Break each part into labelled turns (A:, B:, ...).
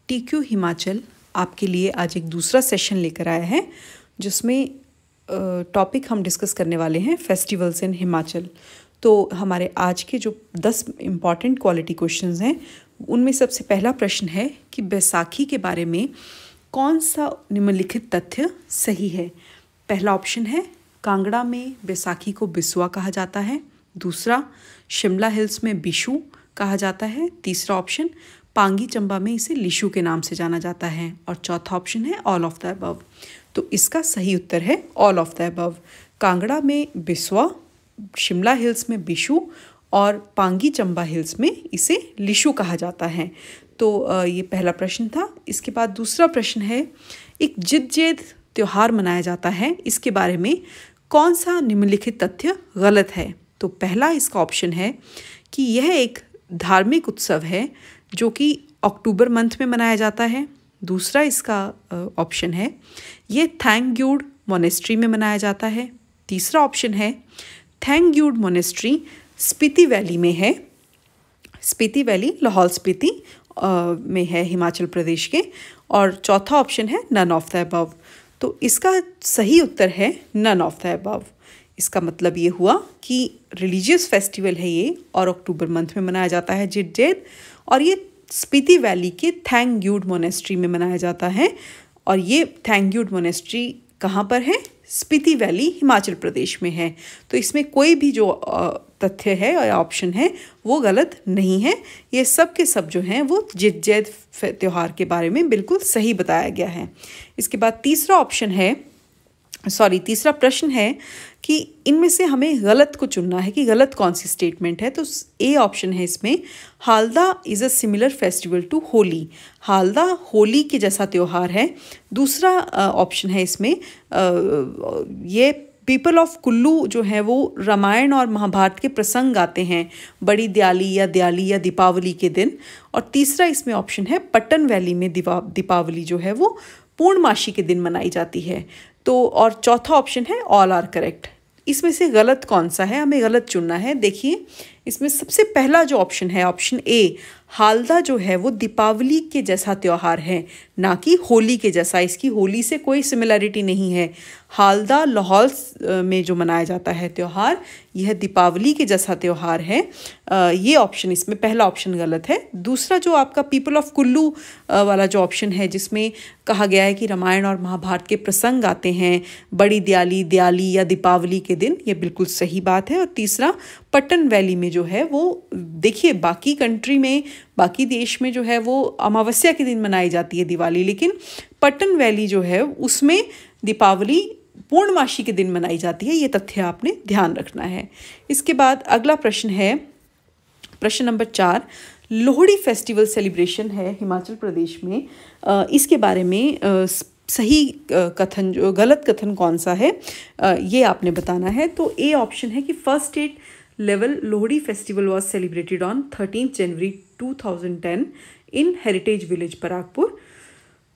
A: TQ Himachal आपके लिए आज एक दूसरा सेशन लेकर आया है जिसमें टॉपिक हम डिस्कस करने वाले हैं फेस्टिवल्स इन हिमाचल। तो हमारे आज के जो 10 इम्पॉर्टेंट क्वालिटी क्वेश्चंस हैं उनमें सबसे पहला प्रश्न है कि बैसाखी के बारे में कौन सा निम्नलिखित तथ्य सही है। पहला ऑप्शन है कांगड़ा में बैसाखी को बिस्वा कहा जाता है। दूसरा, शिमला हिल्स में बिशू कहा जाता है। तीसरा ऑप्शन, पांगी चंबा में इसे लिशु के नाम से जाना जाता है। और चौथा ऑप्शन है ऑल ऑफ द अबव। तो इसका सही उत्तर है all of the above. Kangra में बिस्वा, शिमला हिल्स में बिशु और पांगी चंबा हिल्स में इसे लिशु कहा जाता है। तो ये पहला प्रश्न था। इसके बाद दूसरा प्रश्न है, एक जिद त्यौहार मनाया जाता है, इसके बारे में कौन सा निम्नलिखित तथ्य गलत है। तो पहला इसका ऑप्शन है कि यह एक धार्मिक उत्सव है जो कि अक्टूबर मंथ में मनाया जाता है। दूसरा इसका ऑप्शन है ये थैंक्यूड मोनेस्ट्री में मनाया जाता है। तीसरा ऑप्शन है थैंक्यूड मोनेस्ट्री स्पीति वैली में है। स्पीति वैली लाहौल स्पीति में है हिमाचल प्रदेश के। और चौथा ऑप्शन है नन ऑफ द अबव। तो इसका सही उत्तर है नन ऑफ द अबव। इसका मतलब ये हुआ कि रिलीजियस फेस्टिवल है ये और अक्टूबर मंथ में मनाया जाता है जिद और ये स्पीति वैली के थैंक्यूड मोनेस्ट्री में मनाया जाता है। और ये थैंक्यूड मोनेस्ट्री कहाँ पर है? स्पीति वैली हिमाचल प्रदेश में है। तो इसमें कोई भी जो तथ्य है या ऑप्शन है वो गलत नहीं है। ये सब के सब जो हैं वो जिद त्यौहार के बारे में बिल्कुल सही बताया गया है। इसके बाद तीसरा प्रश्न है कि इनमें से हमें गलत को चुनना है कि गलत कौन सी स्टेटमेंट है। तो ए ऑप्शन है इसमें, Halda is a similar festival to Holi. Halda Holi के जैसा त्यौहार है। दूसरा ऑप्शन है इसमें ये पीपल ऑफ कुल्लू जो है वो रामायण और महाभारत के प्रसंग गाते हैं बड़ी दियाली या दीपावली के दिन। और तीसरा इसमें ऑप्शन है पट्टन वैली में दीपावली जो है वो पूर्णमासी के दिन मनाई जाती है। तो और चौथा ऑप्शन है ऑल आर करेक्ट। इसमें से गलत कौन सा है, हमें गलत चुनना है। देखिए इसमें सबसे पहला जो ऑप्शन है ऑप्शन ए, हालदा जो है वो दीपावली के जैसा त्यौहार है, ना कि होली के जैसा। इसकी होली से कोई सिमिलरिटी नहीं है। हालदा लाहौल में जो मनाया जाता है त्यौहार, यह दीपावली के जैसा त्यौहार है। ये ऑप्शन, इसमें पहला ऑप्शन गलत है। दूसरा जो आपका पीपल ऑफ कुल्लू वाला जो ऑप्शन है जिसमें कहा गया है कि रामायण और महाभारत के प्रसंग आते हैं बड़ी दियाली या दीपावली के दिन, ये बिल्कुल सही बात है। और तीसरा पट्टन वैली में जो है वो, देखिए बाकी कंट्री में, बाकी देश में जो है वो अमावस्या के दिन मनाई जाती है दिवाली, लेकिन पट्टन वैली जो है उसमें दीपावली पूर्णमासी के दिन मनाई जाती है। ये तथ्य आपने ध्यान रखना है। इसके बाद अगला प्रश्न है प्रश्न नंबर 4, लोहड़ी फेस्टिवल सेलिब्रेशन है हिमाचल प्रदेश में। इसके बारे में सही कथन, जो गलत कथन कौन सा है ये आपने बताना है। तो ए ऑप्शन है कि first state level Lohri festival was celebrated on 13 January 2010 in heritage village Paragpur.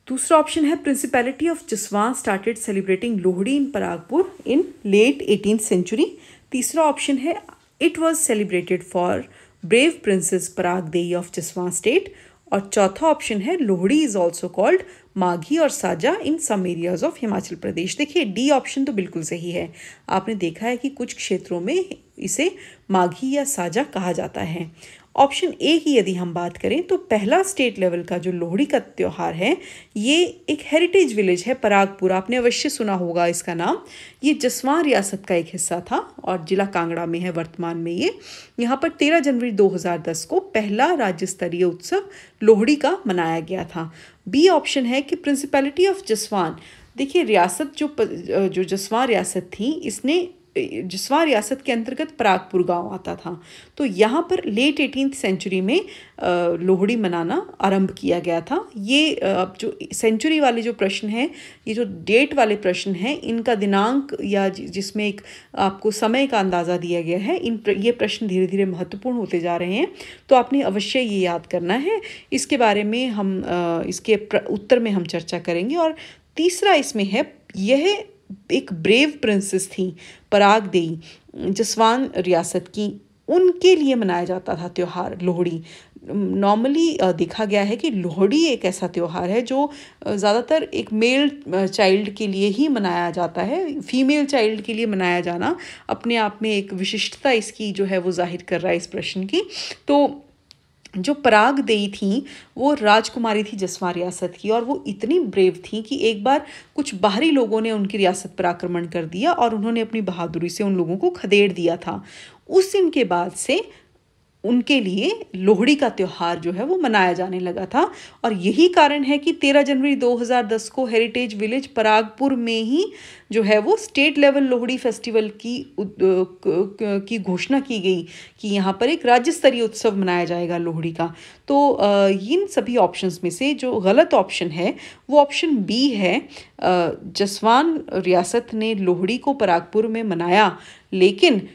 A: दूसरा ऑप्शन है principality of Jaswan started celebrating Lohri in Paragpur in late 18th century. तीसरा ऑप्शन है it was celebrated for brave princess Parag Dei of Jaswan state. और चौथा option है Lohri is also called Maghi और Saaja in some areas of Himachal Pradesh. देखिए D option तो बिल्कुल सही है। आपने देखा है कि कुछ क्षेत्रों में इसे माघी या साजा कहा जाता है। ऑप्शन ए की यदि हम बात करें तो पहला स्टेट लेवल का जो लोहड़ी का त्यौहार है ये एक हेरिटेज विलेज है परागपुर, आपने अवश्य सुना होगा इसका नाम। ये जसवां रियासत का एक हिस्सा था और जिला कांगड़ा में है वर्तमान में ये। यहाँ पर 13 जनवरी 2010 को पहला राज्य स्तरीय उत्सव लोहड़ी का मनाया गया था। बी ऑप्शन है कि प्रिंसिपैलिटी ऑफ जसवान, देखिए रियासत जो जसवां रियासत थी, इसने जसवां रियासत के अंतर्गत परागपुर गांव आता था। तो यहाँ पर लेट 18th सेंचुरी में लोहड़ी मनाना आरंभ किया गया था। ये अब जो सेंचुरी वाले जो प्रश्न हैं, ये जो डेट वाले प्रश्न हैं, इनका दिनांक या जिसमें एक आपको समय का अंदाज़ा दिया गया है, ये प्रश्न धीरे धीरे महत्वपूर्ण होते जा रहे हैं। तो आपने अवश्य ये याद करना है। इसके बारे में हम इसके उत्तर में हम चर्चा करेंगे। और तीसरा इसमें है, यह एक ब्रेव प्रिंसेस थी पराग देई जसवान रियासत की उनके लिए मनाया जाता था त्यौहार लोहड़ी। नॉर्मली देखा गया है कि लोहड़ी एक ऐसा त्यौहार है जो ज़्यादातर एक मेल चाइल्ड के लिए ही मनाया जाता है। फीमेल चाइल्ड के लिए मनाया जाना अपने आप में एक विशिष्टता इसकी जो है वो जाहिर कर रहा है इस प्रश्न की। तो जो पराग देई थी वो राजकुमारी थी जसवां रियासत की, और वो इतनी ब्रेव थी कि एक बार कुछ बाहरी लोगों ने उनकी रियासत पर आक्रमण कर दिया और उन्होंने अपनी बहादुरी से उन लोगों को खदेड़ दिया था। उस दिन के बाद से उनके लिए लोहड़ी का त्यौहार जो है वो मनाया जाने लगा था, और यही कारण है कि 13 जनवरी 2010 को हेरिटेज विलेज परागपुर में ही जो है वो स्टेट लेवल लोहड़ी फेस्टिवल की घोषणा की गई कि यहाँ पर एक राज्य स्तरीय उत्सव मनाया जाएगा लोहड़ी का। तो इन सभी ऑप्शंस में से जो गलत ऑप्शन है वो ऑप्शन बी है। जसवान रियासत ने लोहड़ी को परागपुर में मनाया, लेकिन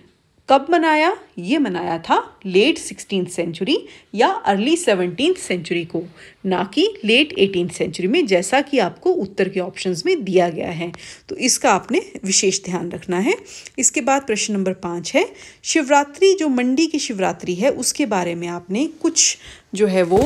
A: कब मनाया? ये मनाया था लेट 16th सेंचुरी या अर्ली 17th सेंचुरी को, ना कि लेट 18th सेंचुरी में, जैसा कि आपको उत्तर के ऑप्शंस में दिया गया है। तो इसका आपने विशेष ध्यान रखना है। इसके बाद प्रश्न नंबर 5 है, शिवरात्रि जो मंडी की शिवरात्रि है उसके बारे में आपने कुछ जो है वो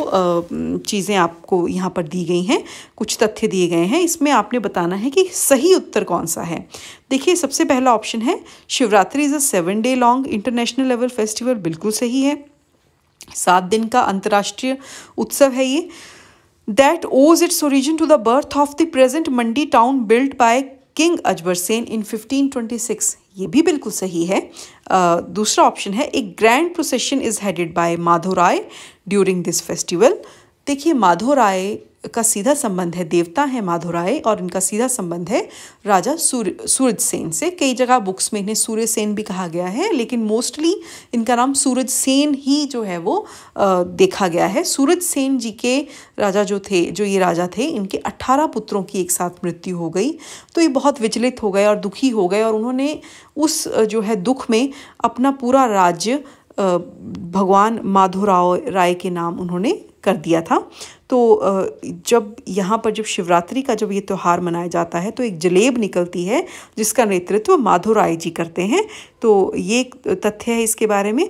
A: चीज़ें आपको यहाँ पर दी गई हैं, कुछ तथ्य दिए गए हैं। इसमें आपने बताना है कि सही उत्तर कौन सा है। देखिए, सबसे पहला ऑप्शन है Shivratri is a 7 day long international level festival, बिल्कुल सही है। 7 दिन का अंतर्राष्ट्रीय उत्सव है ये। That owes its origin to the birth of the present Mandi town built by king Ajbar Sen in 1526, ये भी बिल्कुल सही है। दूसरा ऑप्शन है एक grand procession is headed by Madhav Rai during this festival. देखिए, माधव राय का सीधा संबंध है, देवता है माधव राय, और इनका सीधा संबंध है राजा सूरज सेन से। कई जगह बुक्स में इन्हें सूर्य सेन भी कहा गया है, लेकिन मोस्टली इनका नाम सूरज सेन ही जो है वो देखा गया है। सूरज सेन जी के जो ये राजा थे, इनके 18 पुत्रों की एक साथ मृत्यु हो गई। तो ये बहुत विचलित हो गए और दुखी हो गए, और उन्होंने उस जो है दुख में अपना पूरा राज्य भगवान माधवराव राय के नाम उन्होंने कर दिया था। तो जब यहाँ पर शिवरात्रि का जब ये त्यौहार मनाया जाता है तो एक जलेब निकलती है जिसका नेतृत्व माधव राय जी करते हैं। तो ये एक तथ्य है इसके बारे में,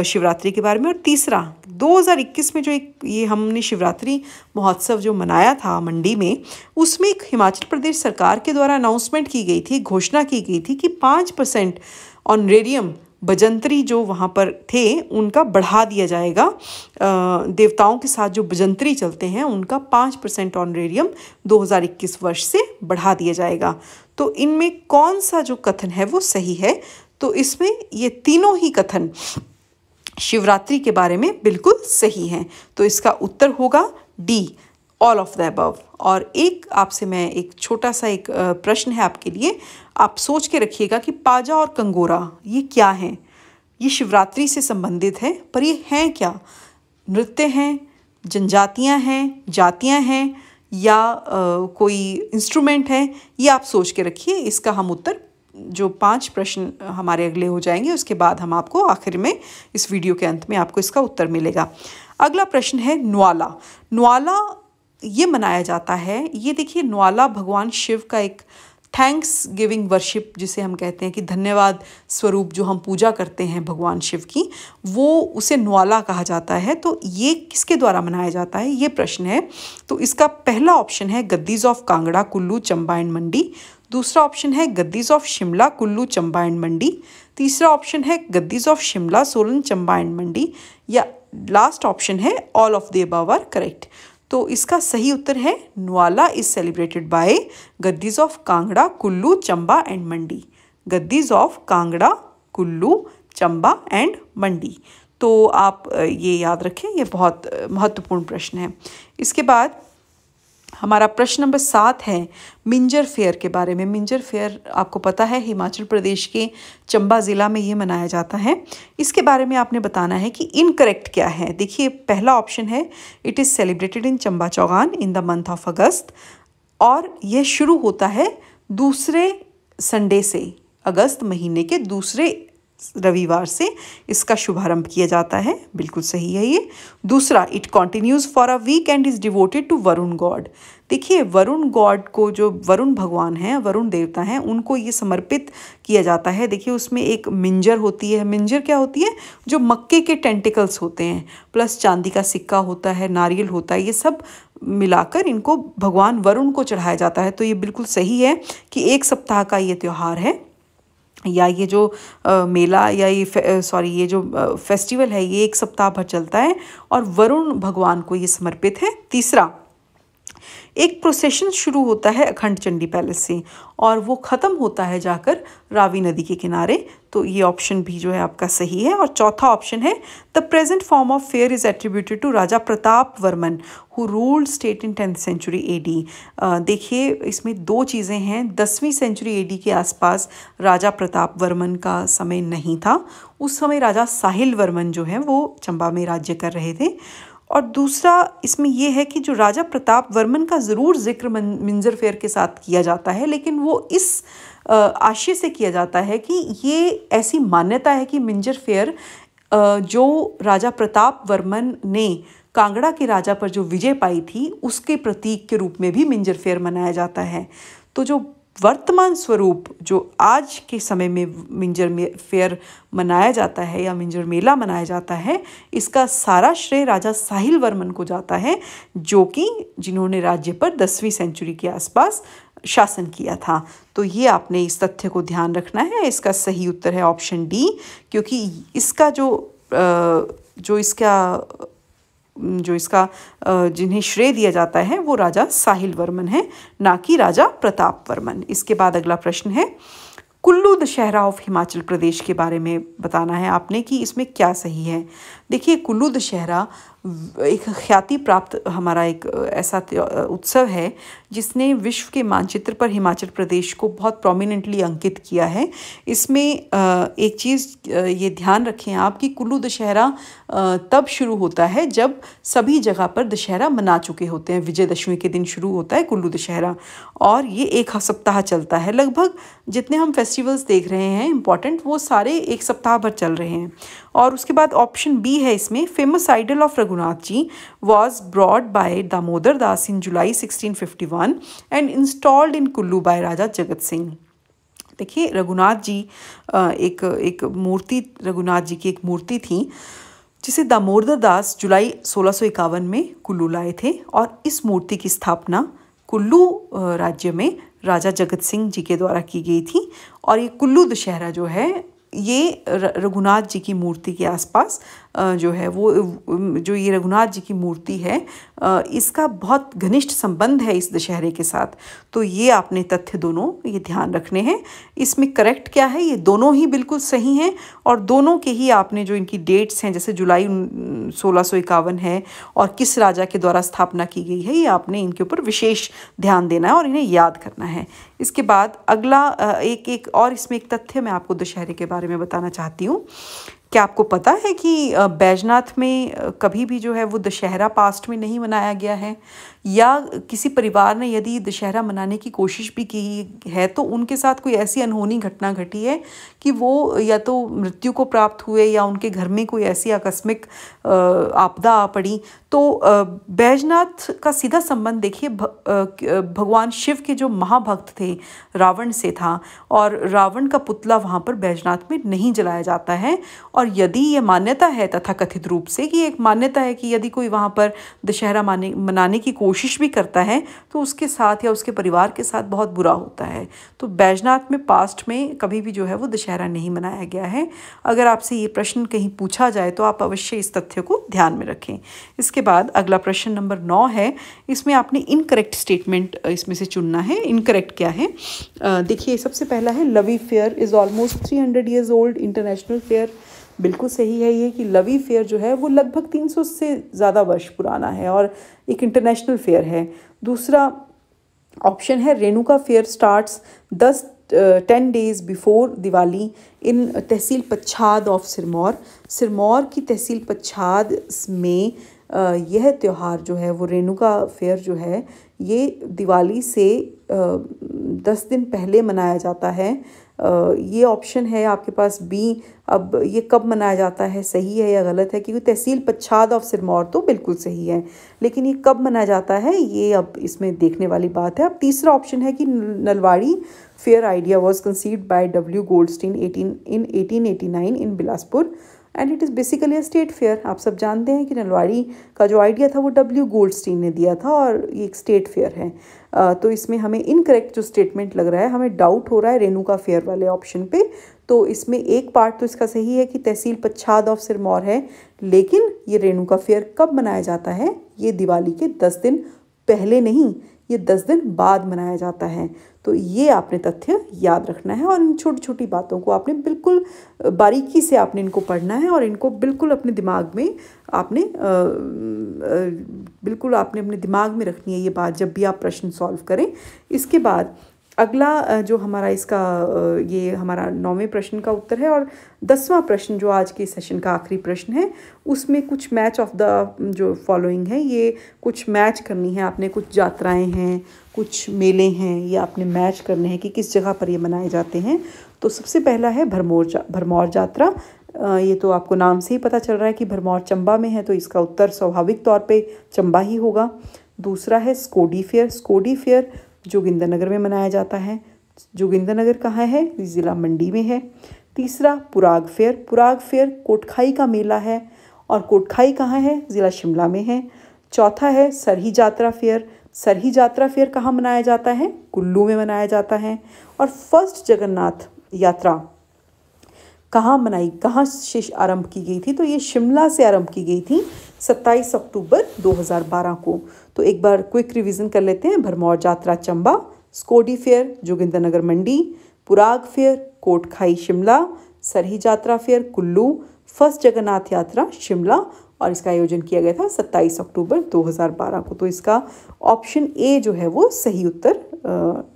A: शिवरात्रि के बारे में। और तीसरा, 2021 में जो ये हमने शिवरात्रि महोत्सव जो मनाया था मंडी में, उसमें एक हिमाचल प्रदेश सरकार के द्वारा अनाउंसमेंट की गई थी, घोषणा की गई थी कि 5% ऑनरेरियम बजंतरी जो वहाँ पर थे उनका बढ़ा दिया जाएगा। देवताओं के साथ जो बजंतरी चलते हैं उनका 5% ऑनरेरियम 2021 वर्ष से बढ़ा दिया जाएगा। तो इनमें कौन सा जो कथन है वो सही है? तो इसमें ये तीनों ही कथन शिवरात्रि के बारे में बिल्कुल सही हैं। तो इसका उत्तर होगा D, all of the above. और एक आपसे मैं एक छोटा सा एक प्रश्न है आपके लिए, आप सोच के रखिएगा कि पाजा और कंगोरा ये क्या हैं? ये शिवरात्रि से संबंधित है, पर ये हैं क्या? नृत्य हैं, जनजातियां हैं, जातियां हैं, या कोई इंस्ट्रूमेंट है? ये आप सोच के रखिए। इसका हम उत्तर, जो 5 प्रश्न हमारे अगले हो जाएंगे उसके बाद हम आपको आखिर में इस वीडियो के अंत में आपको इसका उत्तर मिलेगा। अगला प्रश्न है न्वाला। न्वाला ये मनाया जाता है, ये देखिए, न्वाला भगवान शिव का एक थैंक्स गिविंग वर्शिप जिसे हम कहते हैं कि धन्यवाद स्वरूप जो हम पूजा करते हैं भगवान शिव की, वो उसे न्वाला कहा जाता है। तो ये किसके द्वारा मनाया जाता है, ये प्रश्न है। तो इसका पहला ऑप्शन है गद्दीज ऑफ कांगड़ा, कुल्लू, चंबा एंड मंडी। दूसरा ऑप्शन है गद्दीज ऑफ शिमला, कुल्लू, चंबा एंड मंडी। तीसरा ऑप्शन है गद्दीज ऑफ शिमला, सोलन, चंबा एंड मंडी। या लास्ट ऑप्शन है all of the above are correct. तो इसका सही उत्तर है Nuala is celebrated by Gaddis of Kangra, Kullu, Chamba and Mandi. Gaddis of Kangra, Kullu, Chamba and Mandi. तो आप ये याद रखें, ये बहुत महत्वपूर्ण प्रश्न है। इसके बाद हमारा प्रश्न नंबर 7 है मिंजर फेयर के बारे में। मिंजर फेयर आपको पता है हिमाचल प्रदेश के चंबा ज़िला में ये मनाया जाता है। इसके बारे में आपने बताना है कि इनकरेक्ट क्या है। देखिए, पहला ऑप्शन है it is celebrated in Chamba Chaugan in the month of अगस्त, और यह शुरू होता है दूसरे संडे से, अगस्त महीने के दूसरे रविवार से इसका शुभारंभ किया जाता है। बिल्कुल सही है ये। दूसरा, it continues for a week and is devoted to Varun god. देखिए, वरुण गॉड को, जो वरुण भगवान हैं, वरुण देवता हैं, उनको ये समर्पित किया जाता है। देखिए, उसमें एक मिंजर होती है। मिंजर क्या होती है? जो मक्के के टेंटिकल्स होते हैं, प्लस चांदी का सिक्का होता है, नारियल होता है, ये सब मिलाकर इनको भगवान वरुण को चढ़ाया जाता है। तो ये बिल्कुल सही है कि एक सप्ताह का ये त्यौहार है, या ये जो मेला, या ये जो फेस्टिवल है, ये एक सप्ताह भर चलता है और वरुण भगवान को ये समर्पित है। तीसरा, एक प्रोसेशन शुरू होता है अखंड चंडी पैलेस से और वो ख़त्म होता है जाकर रावी नदी के किनारे। तो ये ऑप्शन भी जो है आपका सही है। और चौथा ऑप्शन है, the present form of fair is attributed to Raja Pratap Varman who ruled state in 10th century AD. देखिए, इसमें दो चीज़ें हैं। 10वीं सेंचुरी एडी के आसपास राजा प्रताप वर्मन का समय नहीं था। उस समय राजा साहिल वर्मन जो है वो चंबा में राज्य कर रहे थे। और दूसरा इसमें यह है कि जो राजा प्रताप वर्मन का ज़रूर जिक्र मिंजर फेयर के साथ किया जाता है, लेकिन वो इस आशय से किया जाता है कि ये ऐसी मान्यता है कि मिंजर फेयर जो राजा प्रताप वर्मन ने कांगड़ा के राजा पर जो विजय पाई थी, उसके प्रतीक के रूप में भी मिंजर फेयर मनाया जाता है। तो जो वर्तमान स्वरूप जो आज के समय में मिंजर फेयर मनाया जाता है या मिंजर मेला मनाया जाता है, इसका सारा श्रेय राजा साहिल वर्मन को जाता है, जिन्होंने राज्य पर 10वीं सेंचुरी के आसपास शासन किया था। तो ये आपने इस तथ्य को ध्यान रखना है। इसका सही उत्तर है ऑप्शन डी, क्योंकि इसका जिन्हें श्रेय दिया जाता है वो राजा साहिल वर्मन है, ना कि राजा प्रताप वर्मन। इसके बाद अगला प्रश्न है, कुल्लू दशहरा ऑफ हिमाचल प्रदेश के बारे में बताना है आपने कि इसमें क्या सही है। देखिए, कुल्लू दशहरा एक ख्याति प्राप्त हमारा एक ऐसा उत्सव है जिसने विश्व के मानचित्र पर हिमाचल प्रदेश को बहुत प्रोमिनेंटली अंकित किया है। इसमें एक चीज़ ये ध्यान रखें आप कि कुल्लू दशहरा तब शुरू होता है जब सभी जगह पर दशहरा मना चुके होते हैं। विजयदशमी के दिन शुरू होता है कुल्लू दशहरा और ये एक सप्ताह चलता है। लगभग जितने हम फेस्टिवल्स देख रहे हैं इम्पॉर्टेंट, वो सारे एक सप्ताह भर चल रहे हैं। और उसके बाद ऑप्शन बी है इसमें, famous idol of Raghunath ji was brought by Damodar Das in July 1651 and installed in Kullu by राजा जगत सिंह। देखिए, रघुनाथ जी रघुनाथ जी की एक मूर्ति थी जिसे दामोदर दास जुलाई 1651 में कुल्लू लाए थे और इस मूर्ति की स्थापना कुल्लू राज्य में राजा जगत सिंह जी के द्वारा की गई थी। और ये कुल्लू दशहरा जो है ये रघुनाथ जी की मूर्ति के आसपास जो है वो जो ये रघुनाथ जी की मूर्ति है इसका बहुत घनिष्ठ संबंध है इस दशहरे के साथ। तो ये आपने तथ्य दोनों ये ध्यान रखने हैं। इसमें करेक्ट क्या है, ये दोनों ही बिल्कुल सही हैं और दोनों के ही आपने जो इनकी डेट्स हैं, जैसे जुलाई 1651 है और किस राजा के द्वारा स्थापना की गई है, ये आपने इनके ऊपर विशेष ध्यान देना है और इन्हें याद करना है। इसके बाद अगला एक और इसमें एक तथ्य मैं आपको दशहरे के बारे में बताना चाहती हूँ। क्या आपको पता है कि बैजनाथ में कभी भी जो है वो दशहरा पास्ट में नहीं मनाया गया है, या किसी परिवार ने यदि दशहरा मनाने की कोशिश भी की है तो उनके साथ कोई ऐसी अनहोनी घटना घटी है कि वो या तो मृत्यु को प्राप्त हुए या उनके घर में कोई ऐसी आकस्मिक आपदा आ पड़ी। तो बैजनाथ का सीधा संबंध देखिए भगवान शिव के जो महाभक्त थे रावण से था और रावण का पुतला वहाँ पर बैजनाथ में नहीं जलाया जाता है। और यदि ये मान्यता है तथाकथित रूप से कि एक मान्यता है कि यदि कोई वहाँ पर दशहरा मनाने की कोशिश भी करता है तो उसके साथ या उसके परिवार के साथ बहुत बुरा होता है। तो बैजनाथ में पास्ट में कभी भी जो है वो दशहरा नहीं मनाया गया है। अगर आपसे ये प्रश्न कहीं पूछा जाए तो आप अवश्य इस तथ्य को ध्यान में रखें। इसके बाद अगला प्रश्न नंबर 9 है। इसमें आपने इनकरेक्ट स्टेटमेंट इसमें से चुनना है। इनकरेक्ट क्या है, देखिए सबसे पहला है Lavi fair is almost 300 years old international fair. बिल्कुल सही है ये कि लवी फेयर जो है वो लगभग 300 से ज़्यादा वर्ष पुराना है और एक इंटरनेशनल फेयर है। दूसरा ऑप्शन है Renuka fair starts 10 days before Diwali in tehsil Pachhad of Sirmaur. Sirmaur की तहसील पच्छाद में यह त्यौहार जो है वो रेणुका फेयर जो है ये दिवाली से 10 दिन पहले मनाया जाता है। ये ऑप्शन है आपके पास बी। अब ये कब मनाया जाता है, सही है या गलत है? क्योंकि तहसील पच्छाद ऑफ सिरमौर तो बिल्कुल सही है, लेकिन ये कब मनाया जाता है ये अब इसमें देखने वाली बात है। अब तीसरा ऑप्शन है कि Nalwari fair idea was conceived by W Goldstein in 1889 in Bilaspur and it is basically a state fair. आप सब जानते हैं कि नलवाड़ी का जो आइडिया था वो डब्ल्यू गोल्डस्टीन ने दिया था और ये एक स्टेट फेयर है। तो इसमें हमें इनकरेक्ट जो स्टेटमेंट लग रहा है, हमें डाउट हो रहा है रेणुका फेयर वाले ऑप्शन पे। तो इसमें एक पार्ट तो इसका सही है कि तहसील पच्छाद ऑफ सिरमौर है, लेकिन ये रेणुका फेयर कब मनाया जाता है? ये दिवाली के 10 दिन पहले नहीं, ये 10 दिन बाद मनाया जाता है। तो ये आपने तथ्य याद रखना है और इन छोटी छोटी बातों को आपने बिल्कुल बारीकी से आपने इनको पढ़ना है और इनको बिल्कुल अपने दिमाग में आपने बिल्कुल आपने अपने दिमाग में रखनी है ये बात जब भी आप प्रश्न सॉल्व करें। इसके बाद अगला जो हमारा इसका ये हमारा 9वें प्रश्न का उत्तर है और 10वां प्रश्न जो आज के सेशन का आखिरी प्रश्न है, उसमें कुछ मैच ऑफ द जो फॉलोइंग है, ये कुछ मैच करनी है आपने। कुछ यात्राएं हैं, कुछ मेले हैं, ये आपने मैच करने हैं कि किस जगह पर ये मनाए जाते हैं। तो सबसे पहला है भरमौर यात्रा। ये तो आपको नाम से ही पता चल रहा है कि भरमौर चंबा में है, तो इसका उत्तर स्वाभाविक तौर पे चंबा ही होगा। दूसरा है स्कोडी फेयर। स्कोडी फेयर जोगिंदरनगर में मनाया जाता है। जोगिंदरनगर कहाँ है? ज़िला मंडी में है। तीसरा पुराग फेयर। पुराग फेयर कोटखाई का मेला है और कोटखाई कहाँ है? ज़िला शिमला में है। चौथा है सरही यात्रा फेयर। सरही यात्रा फेयर कहाँ मनाया जाता है? कुल्लू में मनाया जाता है। और फर्स्ट जगन्नाथ यात्रा कहाँ से आरंभ की गई थी? तो ये शिमला से आरंभ की गई थी 27 अक्टूबर 2012 को। तो एक बार क्विक रिवीजन कर लेते हैं। भरमौर यात्रा चंबा, स्कोडी फेयर जोगिंदरनगर मंडी, पुराग फेयर कोटखाई शिमला, सरही यात्रा फेयर कुल्लू, फर्स्ट जगन्नाथ यात्रा शिमला और इसका आयोजन किया गया था 27 अक्टूबर 2012 को। तो इसका ऑप्शन ए जो है वो सही उत्तर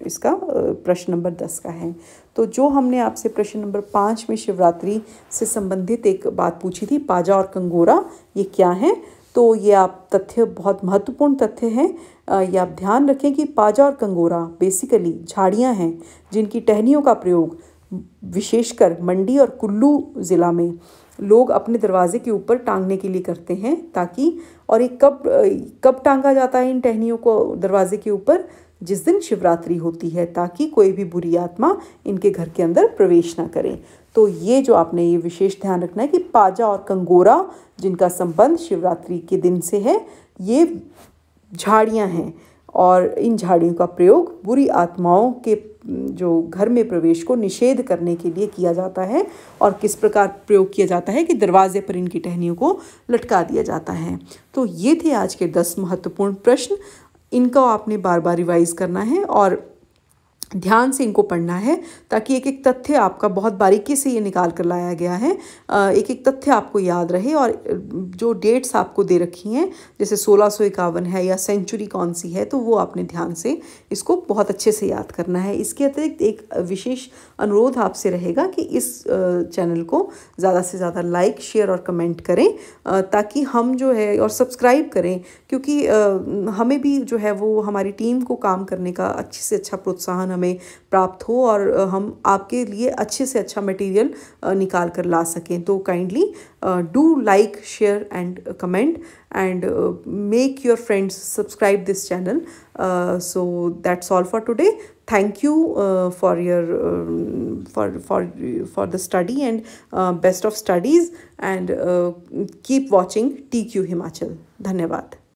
A: इसका प्रश्न नंबर 10 का है। तो जो हमने आपसे प्रश्न नंबर 5 में शिवरात्रि से संबंधित एक बात पूछी थी, पाजा और कंगोरा ये क्या है? तो ये आप तथ्य बहुत महत्वपूर्ण तथ्य हैं। ये आप ध्यान रखें कि पाजा और कंगोरा बेसिकली झाड़ियाँ हैं जिनकी टहनियों का प्रयोग विशेषकर मंडी और कुल्लू ज़िला में लोग अपने दरवाजे के ऊपर टांगने के लिए करते हैं, ताकि और ये कब टांगा जाता है इन टहनियों को दरवाजे के ऊपर? जिस दिन शिवरात्रि होती है, ताकि कोई भी बुरी आत्मा इनके घर के अंदर प्रवेश ना करे। तो ये जो आपने ये विशेष ध्यान रखना है कि पाजा और कंगोरा जिनका संबंध शिवरात्रि के दिन से है, ये झाड़ियाँ हैं और इन झाड़ियों का प्रयोग बुरी आत्माओं के जो घर में प्रवेश को निषेध करने के लिए किया जाता है। और किस प्रकार प्रयोग किया जाता है कि दरवाजे पर इनकी टहनियों को लटका दिया जाता है। तो ये थे आज के 10 महत्वपूर्ण प्रश्न। इनको आपने बार बार रिवाइज करना है और ध्यान से इनको पढ़ना है, ताकि एक एक तथ्य आपका बहुत बारीकी से ये निकाल कर लाया गया है, एक एक तथ्य आपको याद रहे। और जो डेट्स आपको दे रखी हैं जैसे 1651 है या सेंचुरी कौन सी है, तो वो आपने ध्यान से इसको बहुत अच्छे से याद करना है। इसके अतिरिक्त एक विशेष अनुरोध आपसे रहेगा कि इस चैनल को ज़्यादा से ज़्यादा लाइक, शेयर और कमेंट करें, ताकि हम जो है और सब्सक्राइब करें, क्योंकि हमें भी जो है वो हमारी टीम को काम करने का अच्छे से अच्छा प्रोत्साहन हमें प्राप्त हो और हम आपके लिए अच्छे से अच्छा मटेरियल निकाल कर ला सकें। तो kindly do like, share and comment and make your friends subscribe this channel. So that's all for today. Thank you for your for the study and best of studies and keep watching TQ Himachal. धन्यवाद।